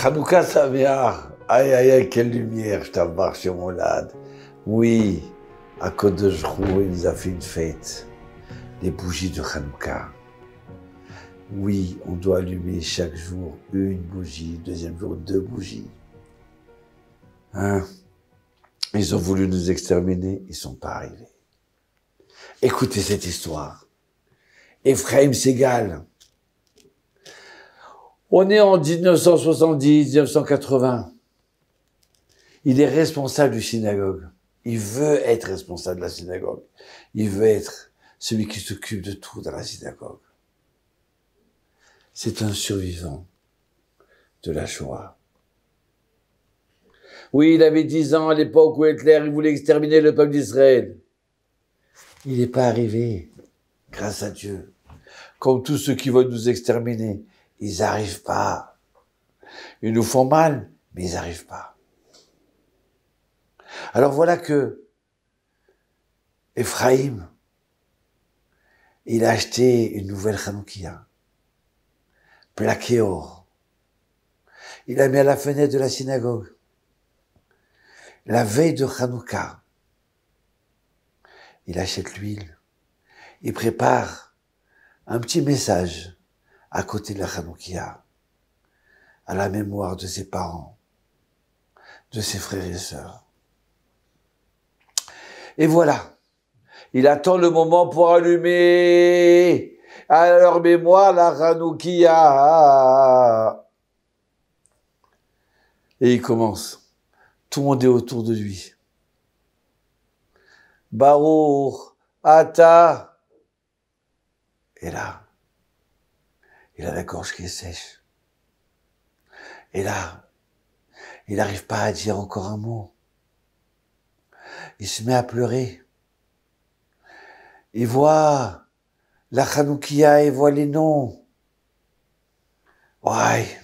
Hanouka Sameach, aïe aïe aïe, quelle lumière, je t'embarque sur mon lad. Oui, à Kodesh Hu, il nous a fait une fête, les bougies de Hanouka. Oui, on doit allumer chaque jour une bougie, deuxième jour 2 bougies. Hein? Ils ont voulu nous exterminer, ils ne sont pas arrivés. Écoutez cette histoire. Ephraim Segal. On est en 1970, 1980. Il est responsable du synagogue. Il veut être responsable de la synagogue. Il veut être celui qui s'occupe de tout dans la synagogue. C'est un survivant de la Shoah. Oui, il avait 10 ans à l'époque où Hitler il voulait exterminer le peuple d'Israël. Il n'est pas arrivé, grâce à Dieu. Comme tous ceux qui veulent nous exterminer, ils n'arrivent pas. Ils nous font mal, mais ils n'arrivent pas. Alors voilà que Ephraim, il a acheté une nouvelle Hanoukia, plaquée or. Il l'a mis à la fenêtre de la synagogue. La veille de Hanouka, il achète l'huile. Il prépare un petit message à côté de la Hanoukia, à la mémoire de ses parents, de ses frères et sœurs. Et voilà, il attend le moment pour allumer à leur mémoire la Hanoukia. Et il commence. Tout le monde est autour de lui. Baruch, Ata. Et là, il a la gorge qui est sèche. Et là, il n'arrive pas à dire encore un mot. Il se met à pleurer. Il voit la Hanoukia, il voit les noms. Ouais.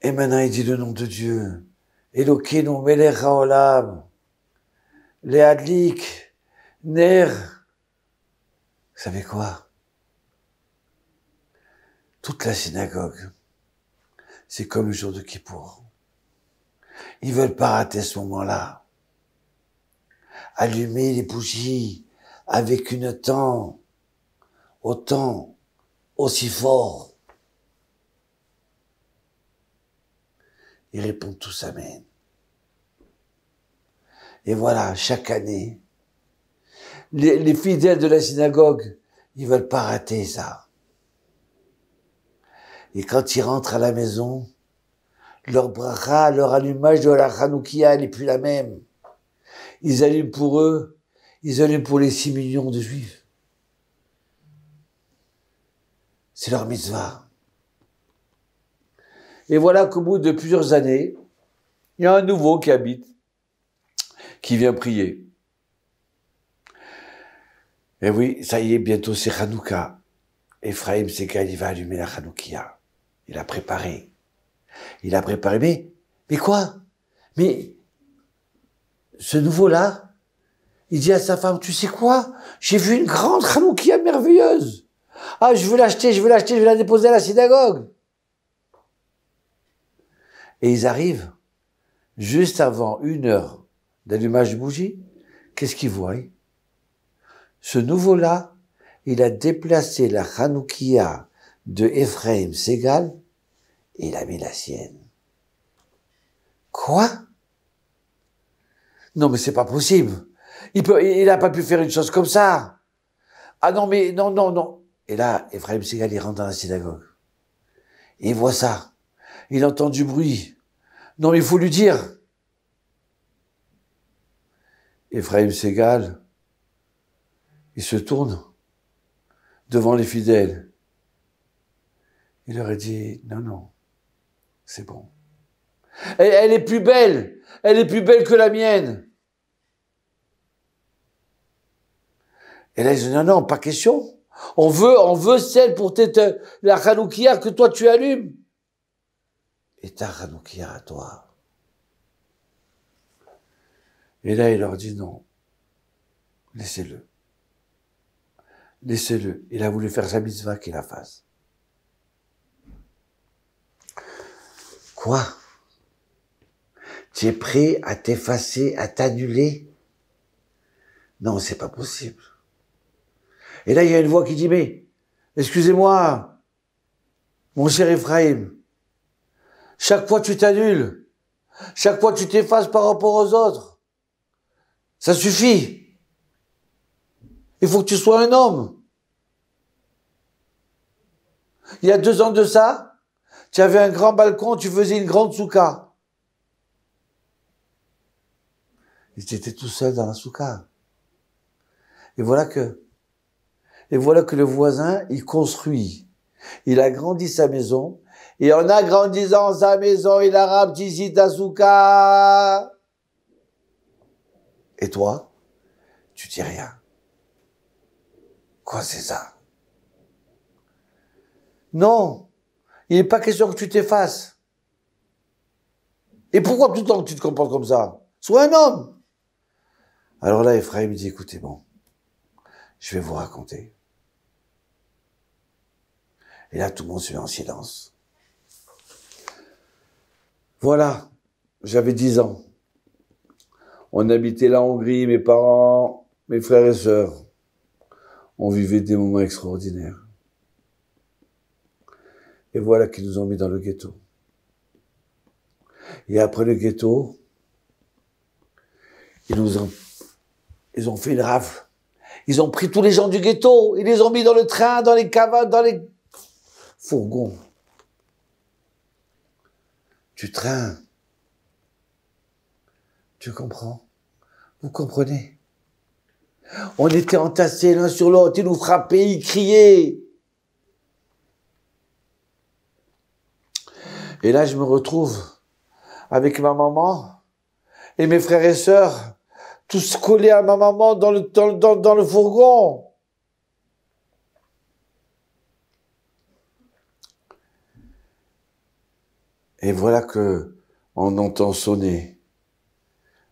Et maintenant, il dit le nom de Dieu. Elokeinu melech haolam. Leadlik. Ner. Vous savez quoi? Toute la synagogue, c'est comme le jour de Kippour. Ils veulent pas rater ce moment-là. Allumer les bougies avec une temps, autant, aussi fort. Ils répondent tous Amen. Et voilà, chaque année, les fidèles de la synagogue, ils veulent pas rater ça. Et quand ils rentrent à la maison, leur bracha, leur allumage de la Hanoukia n'est plus la même. Ils allument pour eux, ils allument pour les 6 millions de juifs. C'est leur mitzvah. Et voilà qu'au bout de plusieurs années, il y a un nouveau qui habite, qui vient prier. Et oui, ça y est, bientôt c'est Hanouka. Ephraim Segal, il va allumer la Hanoukia. Il a préparé. Mais quoi? Mais, ce nouveau-là, il dit à sa femme, tu sais quoi? J'ai vu une grande Hanoukia merveilleuse. Ah, je veux l'acheter, je vais la déposer à la synagogue. Et ils arrivent, juste avant 1 heure d'allumage de bougie. Qu'est-ce qu'ils voient? Ce nouveau-là, il a déplacé la Hanoukia de Ephraim Segal et il a mis la sienne. Quoi? Non, mais c'est pas possible. Il a pas pu faire une chose comme ça. Ah non, mais non. Et là, Ephraim Segal, il rentre dans la synagogue. Et il voit ça. Il entend du bruit. Non, mais il faut lui dire. Ephraim Segal, il se tourne devant les fidèles. Il leur a dit, non, c'est bon. Elle est plus belle que la mienne. Et là, ils disent, non, pas question. On veut celle pour la Hanoukia que toi tu allumes. Et ta Hanoukia à toi. Et là, il leur dit non. Laissez-le. Il a voulu faire sa mitzvah qu'il la fasse. Quoi? Tu es prêt à t'effacer, à t'annuler? Non, c'est pas possible. Et là, il y a une voix qui dit, mais, excusez-moi, mon cher Ephraim, chaque fois tu t'annules, chaque fois tu t'effaces par rapport aux autres. Ça suffit. Il faut que tu sois un homme. Il y a 2 ans de ça, tu avais un grand balcon, tu faisais une grande souka. Et tu étais tout seul dans la souka. Et voilà que le voisin, il construit. Il agrandit sa maison. Et en agrandissant sa maison, il a rapetissé ta souka. Et toi, tu dis rien. Quoi, c'est ça? Non, il n'est pas question que tu t'effaces. Et pourquoi tout le temps que tu te comportes comme ça? Sois un homme. Alors là, Ephraim dit, écoutez, bon, je vais vous raconter. Et là, tout le monde se met en silence. Voilà, j'avais 10 ans. On habitait la Hongrie, mes parents, mes frères et sœurs. On vivait des moments extraordinaires. Et voilà qu'ils nous ont mis dans le ghetto. Et après le ghetto, ils ont fait une rafle. Ils ont pris tous les gens du ghetto, ils les ont mis dans le train, dans les cabanes, dans les fourgons. Du train. Tu comprends? Vous comprenez? On était entassés l'un sur l'autre, ils nous frappaient, ils criaient. Et là, je me retrouve avec ma maman et mes frères et sœurs, tous collés à ma maman dans le fourgon. Et voilà que on entend sonner.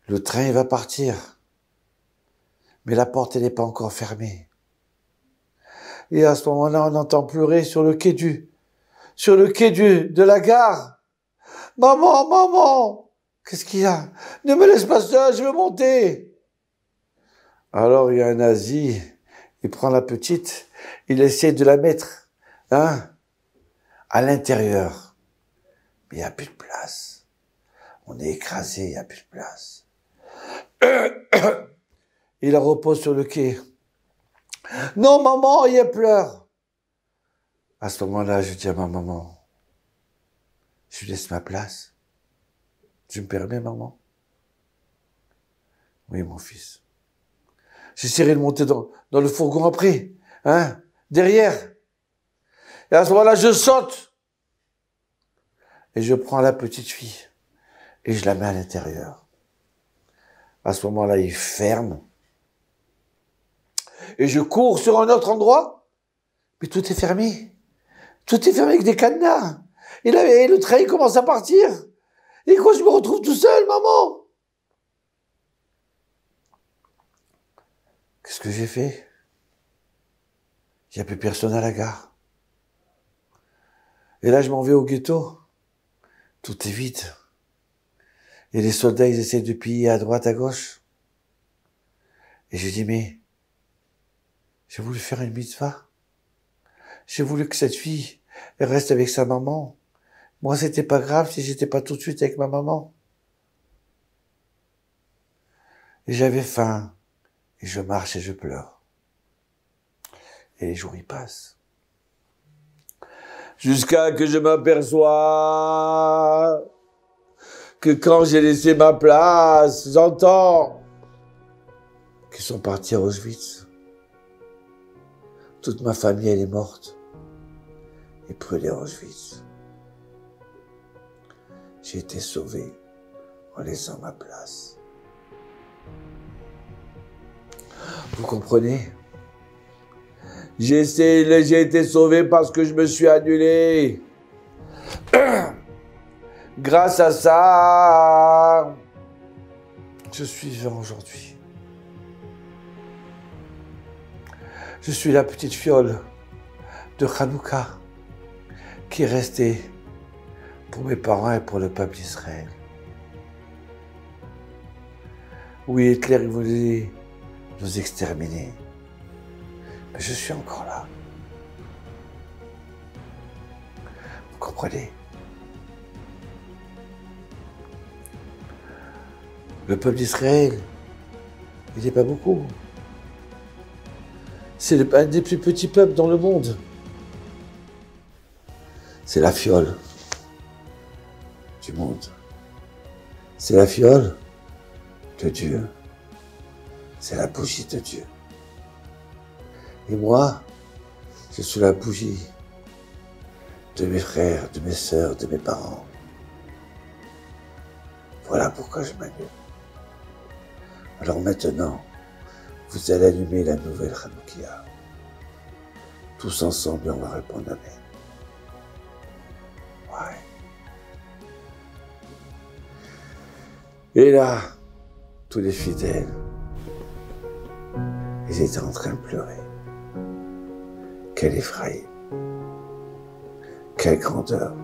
Le train, il va partir. Mais la porte, elle n'est pas encore fermée. Et à ce moment-là, on entend pleurer sur le quai de la gare. Maman, maman! Qu'est-ce qu'il y a? Ne me laisse pas seul, je veux monter. Alors, il y a un nazi, il prend la petite, il essaie de la mettre, à l'intérieur. Mais il n'y a plus de place. On est écrasé, il n'y a plus de place. Il la repose sur le quai. Non, maman, il y a pleure. À ce moment-là, je dis à ma maman, je lui laisse ma place. Tu me permets, maman? Oui, mon fils. J'essaierai de monter dans le fourgon après, derrière. Et à ce moment-là, je saute. Et je prends la petite fille et je la mets à l'intérieur. À ce moment-là, il ferme. Et je cours sur un autre endroit, mais tout est fermé. Tout est fermé avec des cadenas. Et là, le train commence à partir. Et quoi, je me retrouve tout seul, maman? Qu'est-ce que j'ai fait? Il n'y a plus personne à la gare. Et là, je m'en vais au ghetto. Tout est vide. Et les soldats, ils essaient de piller à droite, à gauche. Et je dis, mais j'ai voulu faire une mitzvah. J'ai voulu que cette fille elle reste avec sa maman. Moi, c'était pas grave si j'étais pas tout de suite avec ma maman. Et j'avais faim. Et je marche et je pleure. Et les jours y passent. Jusqu'à que je m'aperçois que quand j'ai laissé ma place, j'entends qu'ils sont partis à Auschwitz. Toute ma famille, elle est morte et brûlée à Auschwitz. J'ai été sauvé en laissant ma place. Vous comprenez? J'ai été sauvé parce que je me suis annulé. Grâce à ça, je suis vivant aujourd'hui. Je suis la petite fiole de Hanouka qui est restée pour mes parents et pour le peuple d'Israël. Oui, Hitler, il voulait nous exterminer. Mais je suis encore là. Vous comprenez? Le peuple d'Israël, il n'est pas beaucoup. C'est un des plus petits peuples dans le monde. C'est la fiole du monde. C'est la fiole de Dieu. C'est la bougie de Dieu. Et moi, je suis la bougie de mes frères, de mes sœurs, de mes parents. Voilà pourquoi je m'allume. Alors maintenant, vous allez allumer la nouvelle Hanoukia. Tous ensemble, et on va répondre Amen. Ouais. Et là, tous les fidèles, ils étaient en train de pleurer. Quel Ephraïm, quelle grandeur.